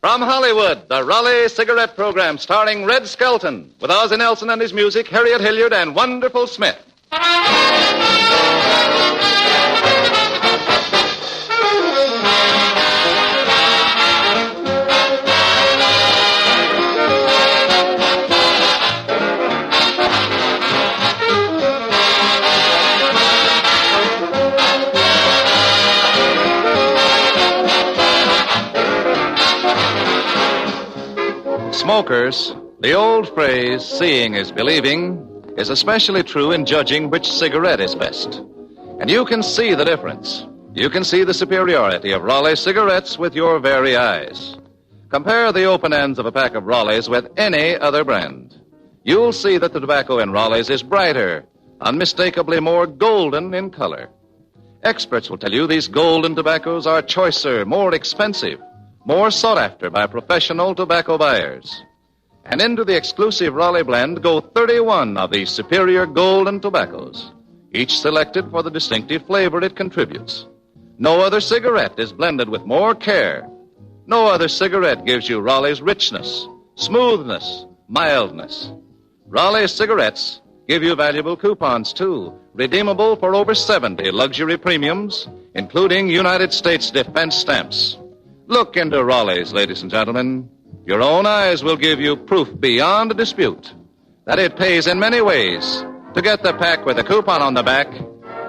From Hollywood, the RALIEGH cigarette program starring Red Skelton with Ozzie Nelson and his music, Harriet, Hilliard, and Wonderful Smith. Smokers, the old phrase, seeing is believing, is especially true in judging which cigarette is best. And you can see the difference. You can see the superiority of RALIEGH cigarettes with your very eyes. Compare the open ends of a pack of RALIEGHs with any other brand. You'll see that the tobacco in RALIEGHs is brighter, unmistakably more golden in color. Experts will tell you these golden tobaccos are choicer, more expensive, more sought after by professional tobacco buyers. And into the exclusive RALIEGH blend go 31 of these superior golden tobaccos, each selected for the distinctive flavor it contributes. No other cigarette is blended with more care. No other cigarette gives you RALIEGH's richness, smoothness, mildness. RALIEGH cigarettes give you valuable coupons, too, redeemable for over 70 luxury premiums, including United States Defense stamps. Look into RALIEGHs, ladies and gentlemen. Your own eyes will give you proof beyond a dispute that it pays in many ways to get the pack with a coupon on the back.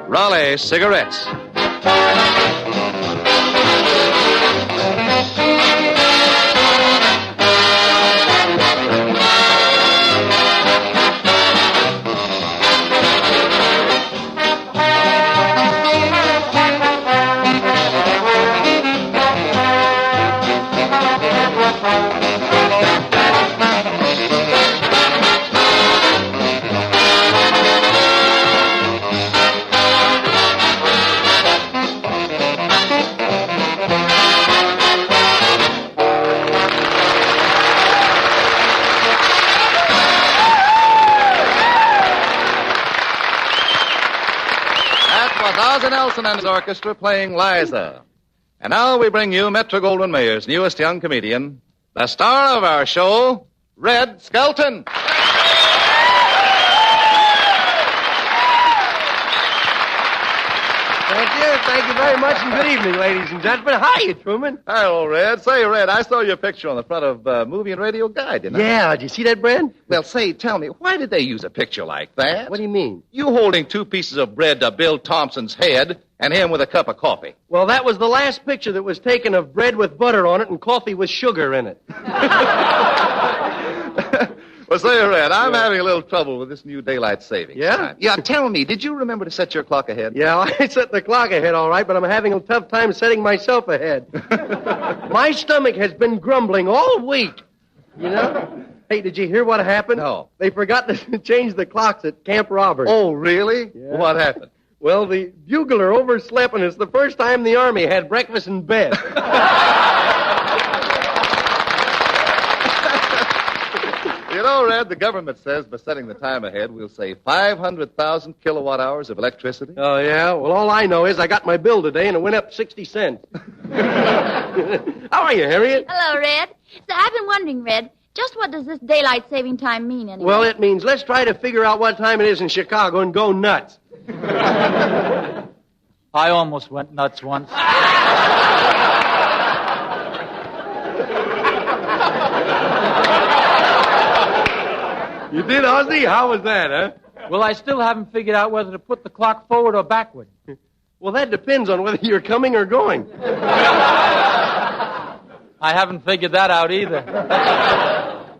RALIEGH cigarettes. Ozzie Nelson and his orchestra playing Liza. And now we bring you Metro-Goldwyn-Mayer's newest young comedian, the star of our show, Red Skelton. Thank you very much, and good evening, ladies and gentlemen. Hiya, Truman. Hello, Red. Say, Red, I saw your picture on the front of Movie and Radio Guide, didn't I? Yeah, did you see that, Brad? Well, say, tell me, why did they use a picture like that? What do you mean? You holding 2 pieces of bread to Bill Thompson's head and him with a cup of coffee. Well, that was the last picture that was taken of bread with butter on it and coffee with sugar in it. Well, say, Red, I'm having a little trouble with this new daylight savings. Yeah? Yeah, tell me, did you remember to set your clock ahead? Yeah, I set the clock ahead all right, but I'm having a tough time setting myself ahead. My stomach has been grumbling all week, you know? Hey, did you hear what happened? No. They forgot to change the clocks at Camp Robert. Oh, really? Yeah. What happened? Well, the bugler overslept, and it's the first time the Army had breakfast in bed. You know, Red, the government says by setting the time ahead, we'll save 500,000 kilowatt hours of electricity. Oh, yeah? Well, all I know is I got my bill today, and it went up 60 cents. How are you, Harriet? Hello, Red. So I've been wondering, Red, just what does this daylight saving time mean anyway? Well, it means let's try to figure out what time it is in Chicago and go nuts. I almost went nuts once. You did, Ozzie? How was that, huh? Well, I still haven't figured out whether to put the clock forward or backward. Well, that depends on whether you're coming or going. I haven't figured that out either.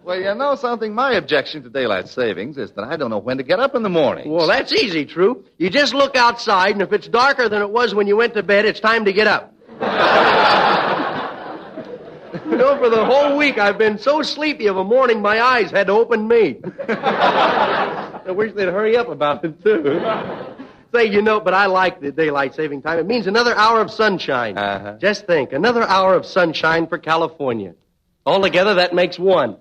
Well, you know something? My objection to daylight savings is that I don't know when to get up in the morning. Well, that's easy, True. You just look outside, and if it's darker than it was when you went to bed, it's time to get up. You know, for the whole week, I've been so sleepy of a morning, my eyes had to open me. I wish they'd hurry up about it, too. Say, you know, but I like the daylight saving time. It means another hour of sunshine. Uh-huh. Just think, another hour of sunshine for California. Altogether, that makes 1.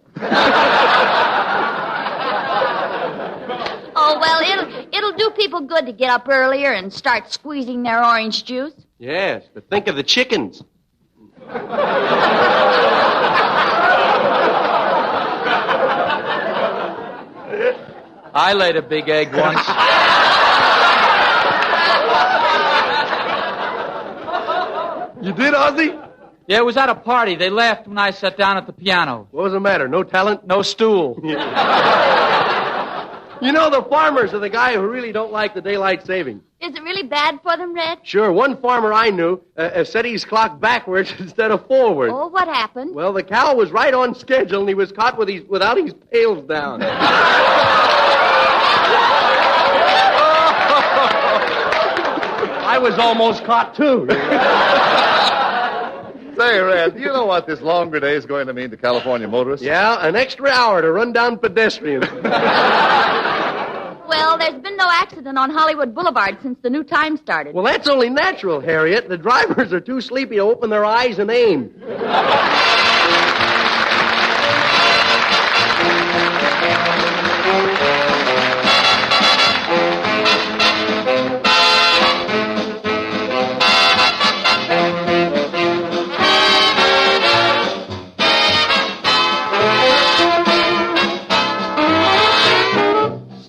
Oh, well, it'll do people good to get up earlier and start squeezing their orange juice. Yes, but think of the chickens. I laid a big egg once. You did, Ozzie? Yeah, it was at a party. They laughed when I sat down at the piano. What was the matter? No talent? No stool. You know, the farmers are the guy who really don't like the daylight saving. Is it really bad for them, Red? Sure, one farmer I knew set his clock backwards instead of forward. Oh, what happened? Well, the cow was right on schedule, and he was caught without his pails down. I was almost caught, too. Say, Red, do you know what this longer day is going to mean to California motorists? Yeah, an extra hour to run down pedestrians. Well, there's been no accident on Hollywood Boulevard since the new time started. Well, that's only natural, Harriet. The drivers are too sleepy to open their eyes and aim.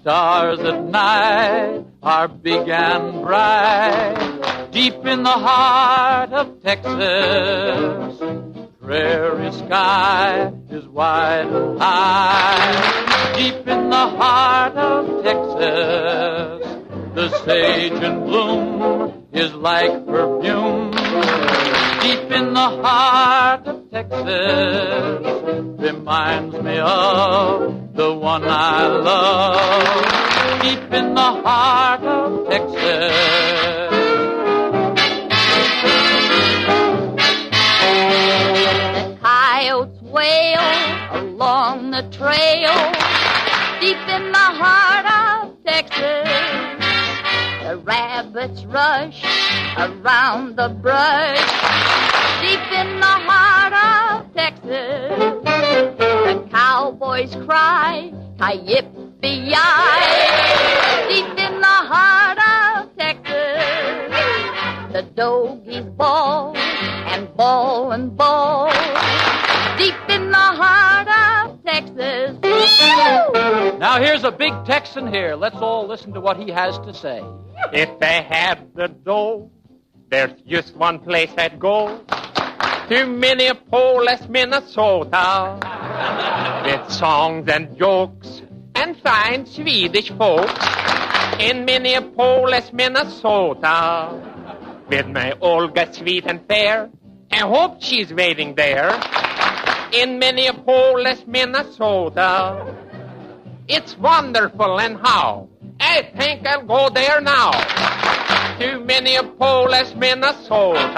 Stars at night are big and bright, deep in the heart of Texas. Prairie sky is wide and high, deep in the heart of Texas. The sage in bloom is like perfume, deep in the heart of Texas. Reminds me of the one I love, deep in the heart of Texas. The coyotes wail along the trail, deep in the heart of Texas. The rabbits rush around the brush, deep in the heart of Texas. The cowboys cry, ki-yip-be-yi, deep in the heart of Texas. The doggies bawl and bawl and bawl, deep in the heart of Texas. Now here's a big Texan here. Let's all listen to what he has to say. If they had the dough, there's just one place I'd go. To Minneapolis, Minnesota, with songs and jokes and fine Swedish folks. In Minneapolis, Minnesota, with my Olga sweet and fair, I hope she's waiting there. In Minneapolis, Minnesota, it's wonderful and how I think I'll go there now. To Minneapolis, Minnesota.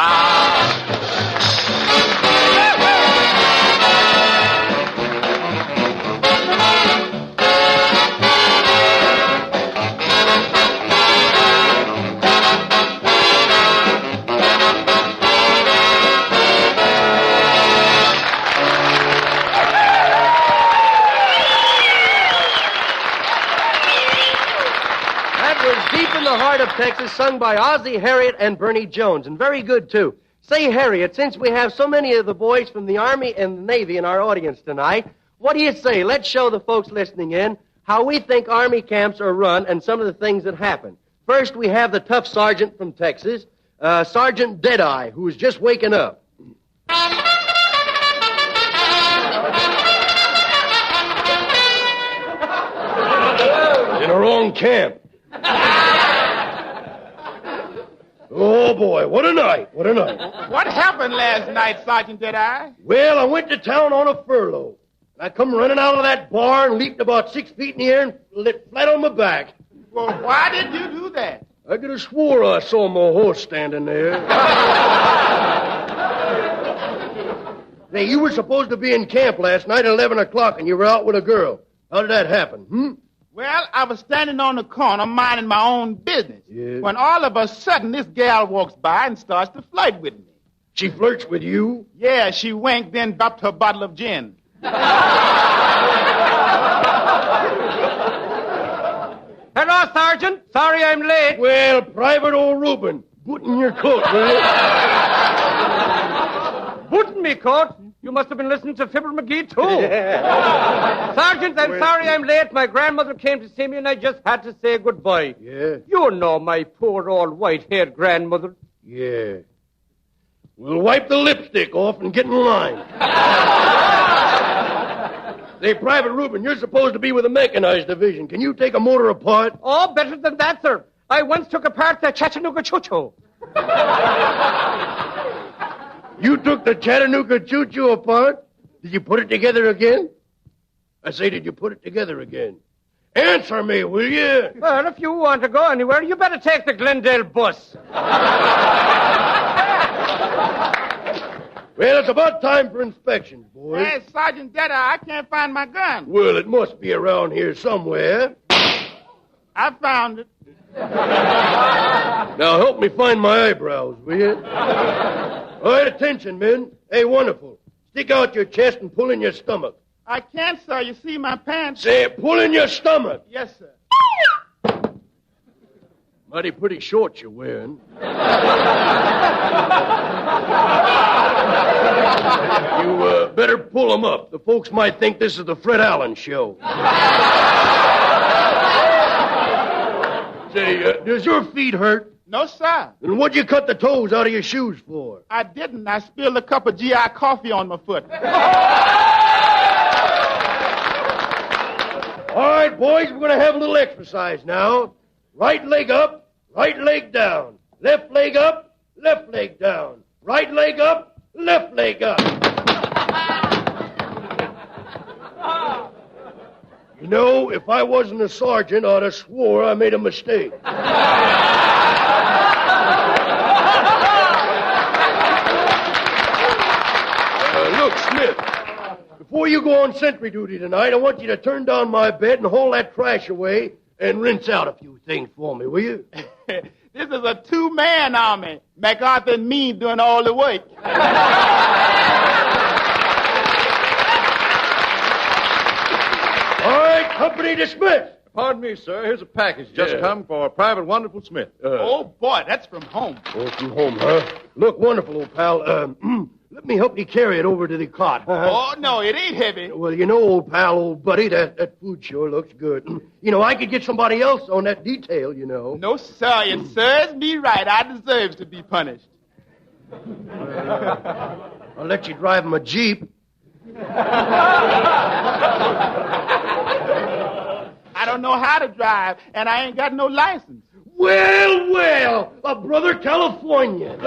The Heart of Texas, sung by Ozzie, Harriet, and Bernie Jones, and very good, too. Say, Harriet, since we have so many of the boys from the Army and the Navy in our audience tonight, what do you say? Let's show the folks listening in how we think Army camps are run and some of the things that happen. First, we have the tough sergeant from Texas, Sergeant Deadeye, who is just waking up. In the wrong camp. Oh, boy, what a night, what a night. What happened last night, Sergeant Deadeye? Well, I went to town on a furlough. I come running out of that bar and leaped about 6 feet in the air and lit flat on my back. Well, why did you do that? I could have swore I saw my horse standing there. Hey, you were supposed to be in camp last night at 11 o'clock, and you were out with a girl. How did that happen, Well, I was standing on the corner minding my own business. Yeah. When all of a sudden, this gal walks by and starts to flirt with me. She flirts with you? Yeah, she winked, then dropped her bottle of gin. Hello, Sergeant. Sorry I'm late. Well, Private old Reuben, button your coat, will you? Button me, Coach. You must have been listening to Fibber McGee, too. Sergeant, I'm sorry I'm late. My grandmother came to see me, and I just had to say goodbye. Yeah? You know my poor old white-haired grandmother. Yeah. We'll wipe the lipstick off and get in line. Say, Private Reuben, you're supposed to be with the mechanized division. Can you take a motor apart? Oh, better than that, sir. I once took apart the Chattanooga Choo-Choo. You took the Chattanooga Choo-Choo apart? Did you put it together again? I say, did you put it together again? Answer me, will you? Well, if you want to go anywhere, you better take the Glendale bus. Well, it's about time for inspections, boys. Hey, Sergeant Detta, I can't find my gun. Well, it must be around here somewhere. I found it. Now, help me find my eyebrows, will you? All right, attention, men. Hey, wonderful. Stick out your chest and pull in your stomach. I can't, sir. You see my pants. Say, pull in your stomach. Yes, sir. Mighty pretty shorts you're wearing. You better pull them up. The folks might think this is the Fred Allen show. Say, does your feet hurt? No, sir. Then what'd you cut the toes out of your shoes for? I didn't. I spilled a cup of GI coffee on my foot. All right, boys, we're going to have a little exercise now. Right leg up, right leg down. Left leg up, left leg down. Right leg up, left leg up. You know, if I wasn't a sergeant, I'd have swore I made a mistake. Look, Smith, before you go on sentry duty tonight, I want you to turn down my bed and haul that trash away and rinse out a few things for me, will you? This is a two-man army. MacArthur and me doing all the work. All right, company dismissed. Pardon me, sir. Here's a package just come for Private Wonderful Smith. Oh, boy, that's from home. Oh, from home, huh? Look, wonderful, old pal. Let me help you carry it over to the cot. Oh, no, it ain't heavy. Well, you know, old pal, old buddy, that food sure looks good. You know, I could get somebody else on that detail, you know. No, sir. It serves me right. I deserve to be punished. I'll let you drive him a Jeep. I don't know how to drive, and I ain't got no license. Well, a brother California.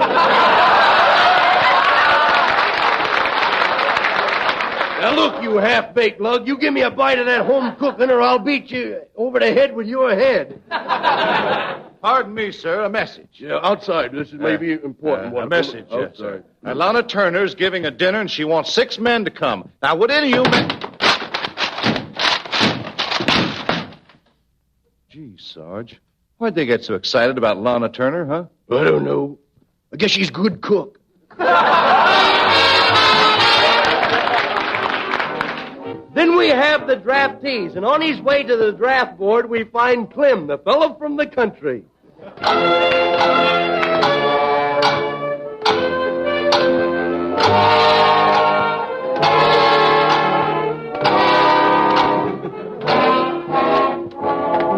Now, look, you half-baked lug, you give me a bite of that home cooking or I'll beat you over the head with your head. Pardon me, sir. A message. Yeah, outside. This is maybe important one. A message, yes, sir. Lana Turner's giving a dinner, and she wants 6 men to come. Now, would any of you men... Gee, Sarge. Why'd they get so excited about Lana Turner, huh? I don't know. I guess she's a good cook. Then we have the draftees, and on his way to the draft board, we find Clem, the fellow from the country.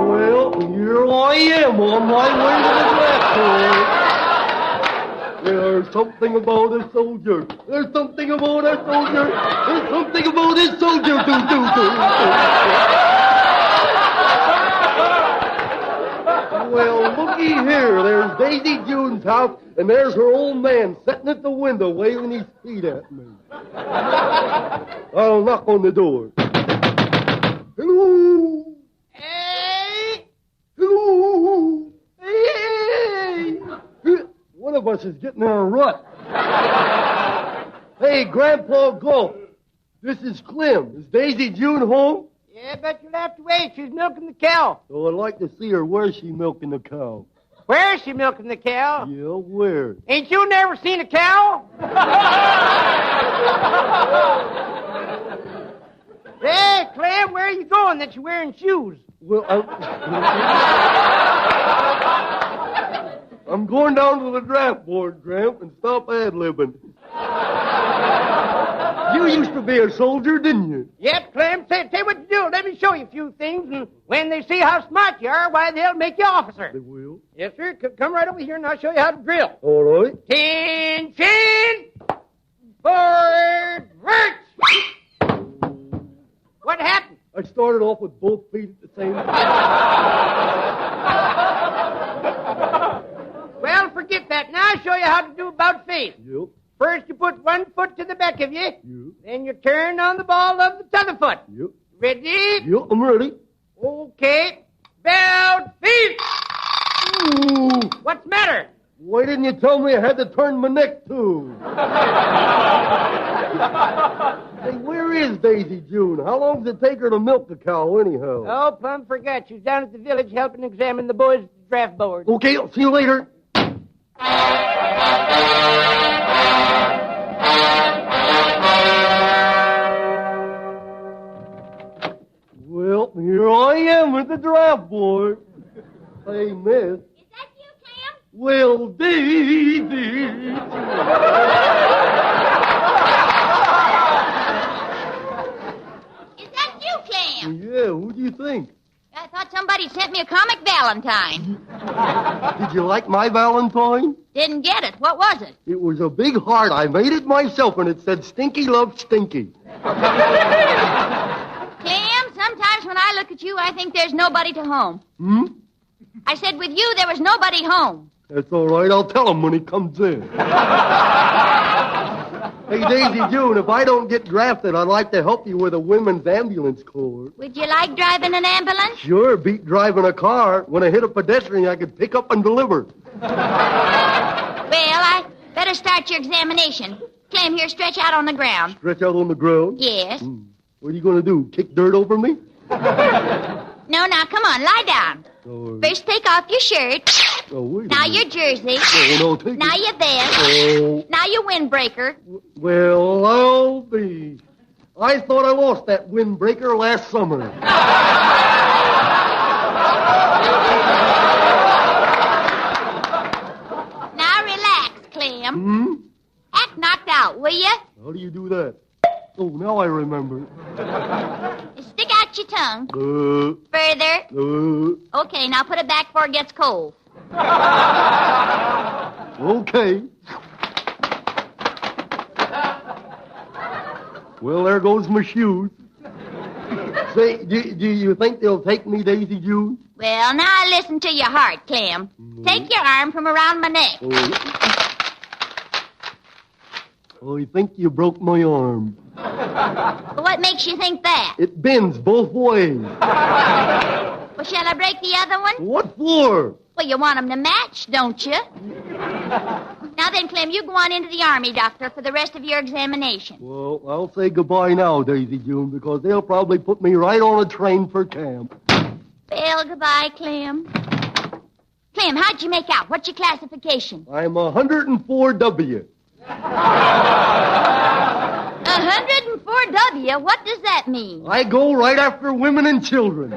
Well, here I am on my way to the draft board. There's something about a soldier. There's something about a soldier. There's something about a soldier. Well, looky here. There's Daisy June's house, and there's her old man sitting at the window waving his feet at me. I'll knock on the door. Hello? Hey! Hello? Hey! One of us is getting in a rut. Hey, Grandpa Gulp. This is Clem. Is Daisy June home? Yeah, but you'll have to wait. She's milking the cow. Oh, I'd like to see her. Where's she milking the cow? Where is she milking the cow? Yeah, where? Ain't you never seen a cow? Hey, Clem, where are you going that you're wearing shoes? Well, I'm going down to the draft board, Gramp, and stop ad-libbing. used to be a soldier, didn't you? Yep, Clem. Tell you what to do. Let me show you a few things, and when they see how smart you are, why, they'll make you officer. They will. Yes, sir. Come right over here, and I'll show you how to drill. All right. 10-chin! Forward march! What happened? I started off with both feet at the same time. Well, forget that. Now I'll show you how to do about face. Yep. First, you put one foot to the back of you. Yep. Then you turn on the ball of the other foot. Yep. Ready? Yep, I'm ready. Okay. Belt feet! Ooh. What's the matter? Why didn't you tell me I had to turn my neck, too? Hey, where is Daisy June? How long does it take her to milk a cow, anyhow? Oh, plumb forgot. She's down at the village helping examine the boys' draft board. Okay, I'll see you later. Well, here I am with the draft board. Hey, miss. Is that you, Clem? Well, Daisy. Is that you, Clem? Yeah, who do you think? I thought somebody sent me a comic Valentine. Did you like my Valentine? Didn't get it. What was it? It was a big heart. I made it myself, and it said, Stinky loves Stinky. Clem, sometimes when I look at you, I think there's nobody to home. Hmm? I said with you, there was nobody home. That's all right. I'll tell him when he comes in. Hey, Daisy June, if I don't get drafted, I'd like to help you with a women's ambulance corps. Would you like driving an ambulance? Sure, beat driving a car. When I hit a pedestrian, I could pick up and deliver. Well, I better start your examination. Clem, here, stretch out on the ground. Stretch out on the ground? Yes. What are you going to do, kick dirt over me? No, now, come on, lie down. Oh, First, take off your shirt. wait a Now minute. your jersey. No, take Now it. your vest. Oh, Now your windbreaker. well, I'll be. I thought I lost that windbreaker last summer. Now relax, Clem. Hmm? Act knocked out, will you? How do you do that? Oh, now I remember. Stick out your tongue. Further. Okay, now put it back before it gets cold. Okay. Well, there goes my shoes. Say, do you think they'll take me, Daisy June? Well, now listen to your heart, Clem. Take your arm from around my neck. Oh, I think you broke my arm. What makes you think that? It bends both ways. Well, shall I break the other one? What for? Well, you want them to match, don't you? Now then, Clem, you go on into the army, doctor, for the rest of your examination. Well, I'll say goodbye now, Daisy June, because they'll probably put me right on a train for camp. Well, goodbye, Clem. Clem, how'd you make out? What's your classification? I'm 104W. 104W? What does that mean? I go right after women and children.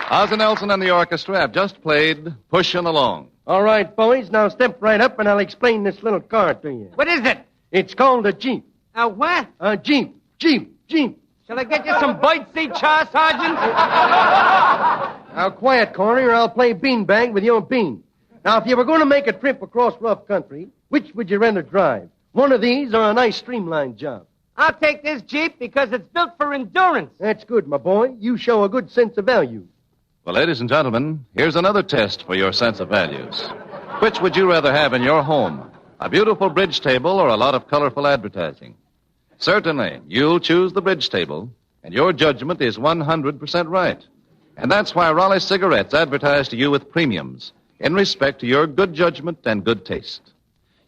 Ozzie Nelson and the orchestra have just played Pushin' Along. All right, boys, now step right up and I'll explain this little car to you. What is it? It's called a Jeep. A what? A Jeep. Jeep. Shall I get you some bite seat chaw, Sergeant? Now, quiet, Corner, or I'll play beanbag with your bean. Now, if you were going to make a trip across rough country, which would you rather drive? One of these or a nice streamlined job? I'll take this Jeep because it's built for endurance. That's good, my boy. You show a good sense of value. Well, ladies and gentlemen, here's another test for your sense of values. Which would you rather have in your home? A beautiful bridge table or a lot of colorful advertising? Certainly, you'll choose the bridge table, and your judgment is 100% right. And that's why Raleigh cigarettes advertise to you with premiums in respect to your good judgment and good taste.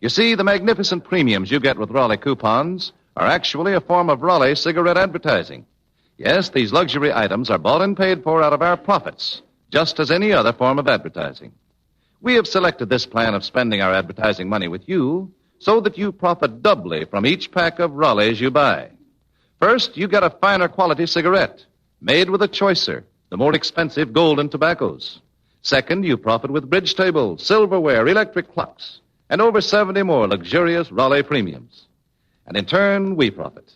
You see, the magnificent premiums you get with Raleigh coupons are actually a form of Raleigh cigarette advertising. Yes, these luxury items are bought and paid for out of our profits, just as any other form of advertising. We have selected this plan of spending our advertising money with you so that you profit doubly from each pack of Raleighs you buy. First, you get a finer quality cigarette, made with a choicer, the more expensive golden tobaccos. Second, you profit with bridge tables, silverware, electric clocks, and over 70 more luxurious Raleigh premiums. And in turn, we profit.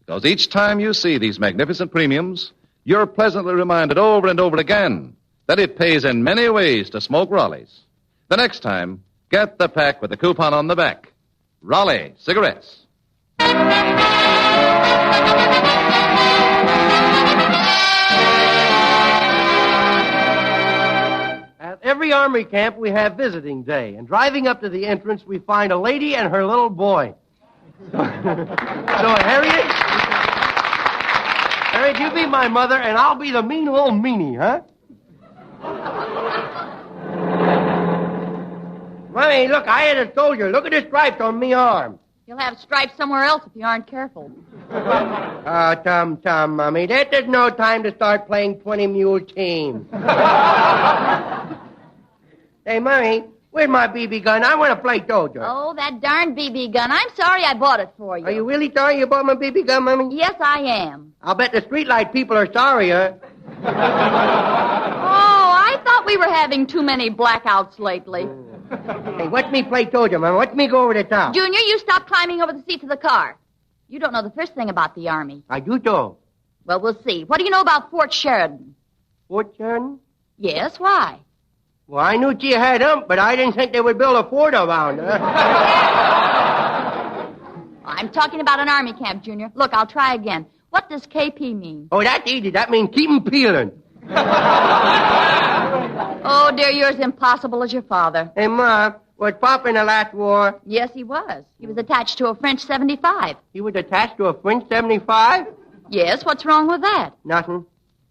Because each time you see these magnificent premiums, you're pleasantly reminded over and over again that it pays in many ways to smoke Raleighs. The next time, get the pack with the coupon on the back. Raleigh cigarettes. At every Army camp, we have visiting day. And driving up to the entrance, we find a lady and her little boy. So, Harriet, you be my mother, and I'll be the mean little meanie, huh? Mommy, look, I had it told you. Look at the stripes on me arm. You'll have stripes somewhere else if you aren't careful. Oh, Tom, Mommy. That is no time to start playing 20-mule team. Hey, Mommy, where's my BB gun? I want to play Dojo. Oh, that darn BB gun. I'm sorry I bought it for you. Are you really sorry you bought my BB gun, Mommy? Yes, I am. I'll bet the streetlight people are sorrier. Oh, I thought we were having too many blackouts lately. Hey, watch me play Dojo, Mommy. Watch me go over the top. Junior, you stop climbing over the seats of the car. You don't know the first thing about the Army. I do, though. Well, we'll see. What do you know about Fort Sheridan? Fort Sheridan? Yes, why? Well, I knew she had them, but I didn't think they would build a fort around her. I'm talking about an Army camp, Junior. Look, I'll try again. What does KP mean? Oh, that's easy. That means keep 'em peeling. Oh, dear, you're as impossible as your father. Hey, Ma, was Papa in the last war? Yes, he was. He was attached to a French 75. He was attached to a French 75? Yes, what's wrong with that? Nothing.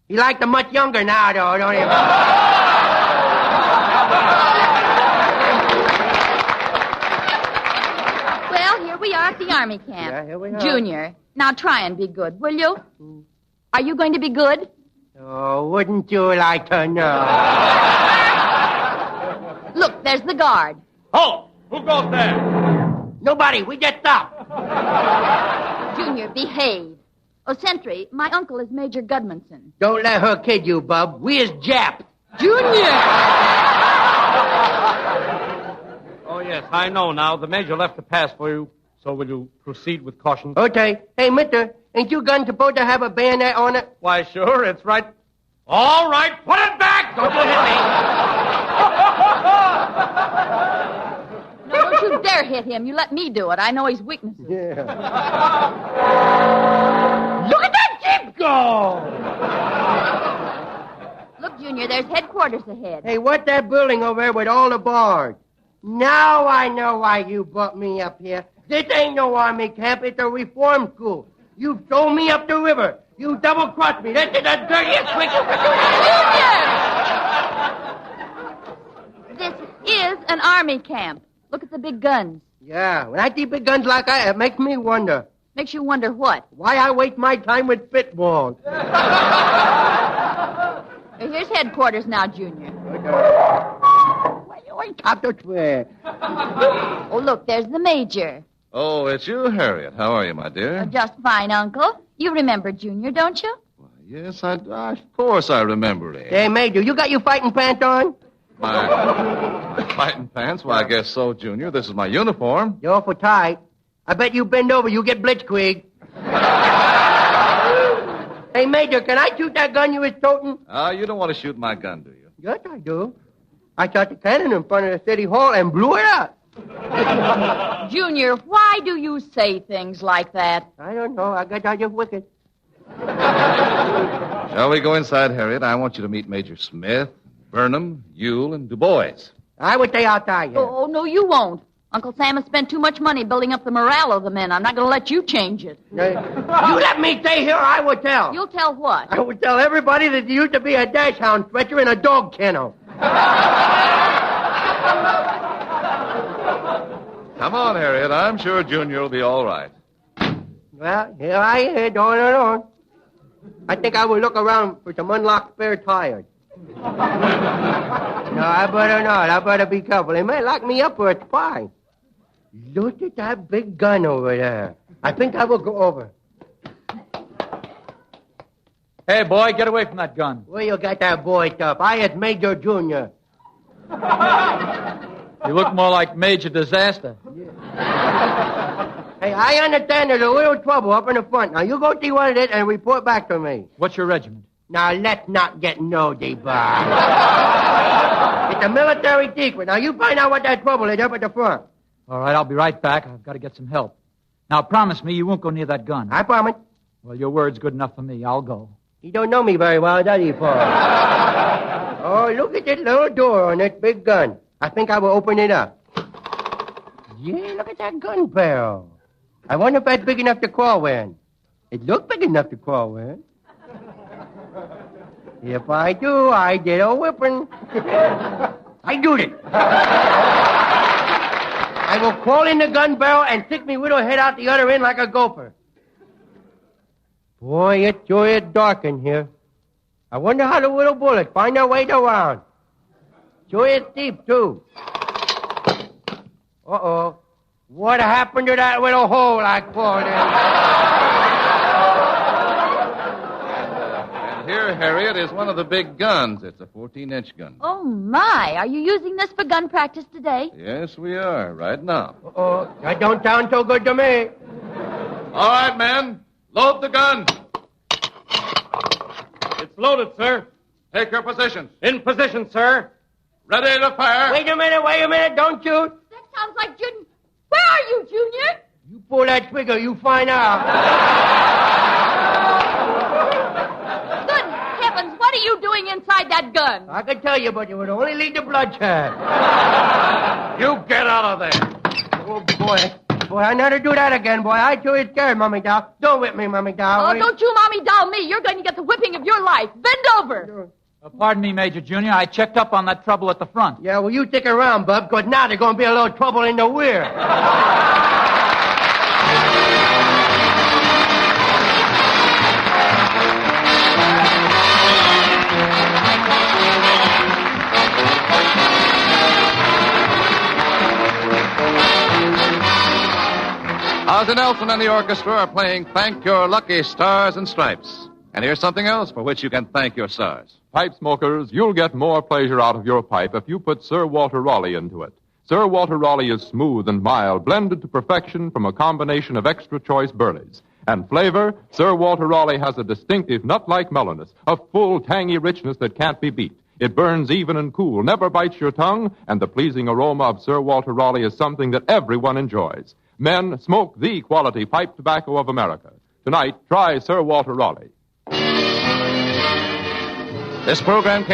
He liked them much younger now, though, don't he? Well, here we are at the Army camp. Yeah, here we are. Junior, now try and be good, will you? Are you going to be good? Oh, wouldn't you like to know? Look, there's the guard. Halt! Who goes there? Nobody. We just stopped. Junior, behave. Oh, Sentry, my uncle is Major Gudmundson. Don't let her kid you, bub. We is Jap. Junior! Oh, yes, I know now. The Major left a pass for you. So will you proceed with caution? Okay. Hey, mister, ain't you gun supposed to have a bayonet on it? Why, sure, it's right. All right, put it back! Don't you hit No, don't you dare hit him. You let me do it. I know his weaknesses. me. Yeah. Look at that Jeep go! Look, Junior, there's headquarters ahead. Hey, what's that building over there with all the bars? Now I know why you brought me up here. This ain't no Army camp. It's a reform school. You throw me up the river. You double-crossed me. This is the dirtiest trick you could do. This is an Army camp. Look at the big guns. Yeah, when I see big guns like that, it makes me wonder. Makes you wonder what? Why I waste my time with spitballs. Here's headquarters now, Junior. Why you ain't top the swear? Oh, look, there's the Major. Oh, it's you, Harriet. How are you, my dear? Just fine, Uncle. You remember Junior, don't you? Why, Yes, of course I remember it. Hey, Major, you got your fighting pants on? My fighting pants? Well, I guess so, Junior. This is my uniform. You're awful tight. I bet you bend over, you get blitzkrieg. Hey, Major, can I shoot that gun you was toting? You don't want to shoot my gun, do you? Yes, I do. I shot the cannon in front of the city hall and blew it up. Junior, why do you say things like that? I don't know. I guess I just wicked. Shall we go inside, Harriet? I want you to meet Major Smith, Burnham, Ewell, and Du Bois. I would stay outside here. Oh, no, you won't. Uncle Sam has spent too much money building up the morale of the men. I'm not going to let you change it. You let me stay here, I will tell. You'll tell what? I will tell everybody that you used to be a dash hound stretcher in a dog kennel. Come on, Harriet. I'm sure Junior will be all right. Well, here I am, going along. I think I will look around for some unlocked spare tires. No, I better not. I better be careful. They may lock me up for a spy. Look at that big gun over there. I think I will go over. Hey, boy, get away from that gun. Where you got that boy stuff? I is Major Junior. You look more like Major Disaster. Hey, I understand there's a little trouble up in the front. Now, you go see what it is and report back to me. What's your regiment? Now, let's not get nosy, Bob. It's a military secret. Now, you find out what that trouble is up at the front. All right, I'll be right back. I've got to get some help. Now, promise me you won't go near that gun. I promise. Well, your word's good enough for me. I'll go. You don't know me very well, does he, Paul? Oh, look at this little door on this big gun. I think I will open it up. Yeah, look at that gun barrel. I wonder if that's big enough to crawl in. It looks big enough to crawl in. If I do, I get a whipping. I do it. I will crawl in the gun barrel and stick me little head out the other end like a gopher. Boy, it sure is dark in here. I wonder how the little bullets find their way around. Sure is deep, too. Uh-oh. What happened to that little hole I crawled in? And here, Harriet, is one of the big guns. It's a 14-inch gun. Oh, my. Are you using this for gun practice today? Yes, we are, right now. Uh-oh. That don't sound so good to me. All right, men. Load the gun. It's loaded, sir. Take your positions. In position, sir. Ready to fire. Wait a minute. Don't shoot. That sounds like Junior. Where are you, Junior? You pull that trigger, you find out. Good heavens, what are you doing inside that gun? I could tell you, but it would only lead to bloodshed. You get out of there. Oh, boy. Boy, I never do that again, boy. I sure is scared, Mommy Doll. Don't whip me, Mommy Doll. Oh, don't you mommy doll me. You're going to get the whipping of your life. Bend over. Pardon me, Major Junior. I checked up on that trouble at the front. Yeah, well, you stick around, bub, because now there's going to be a little trouble in the rear. Ozzie Nelson and the orchestra are playing Thank Your Lucky Stars and Stripes. And here's something else for which you can thank your stars. Pipe smokers, you'll get more pleasure out of your pipe if you put Sir Walter Raleigh into it. Sir Walter Raleigh is smooth and mild, blended to perfection from a combination of extra choice burleys. And flavor, Sir Walter Raleigh has a distinctive nut-like mellowness, a full, tangy richness that can't be beat. It burns even and cool, never bites your tongue, and the pleasing aroma of Sir Walter Raleigh is something that everyone enjoys. Men, smoke the quality pipe tobacco of America. Tonight, try Sir Walter Raleigh. This program came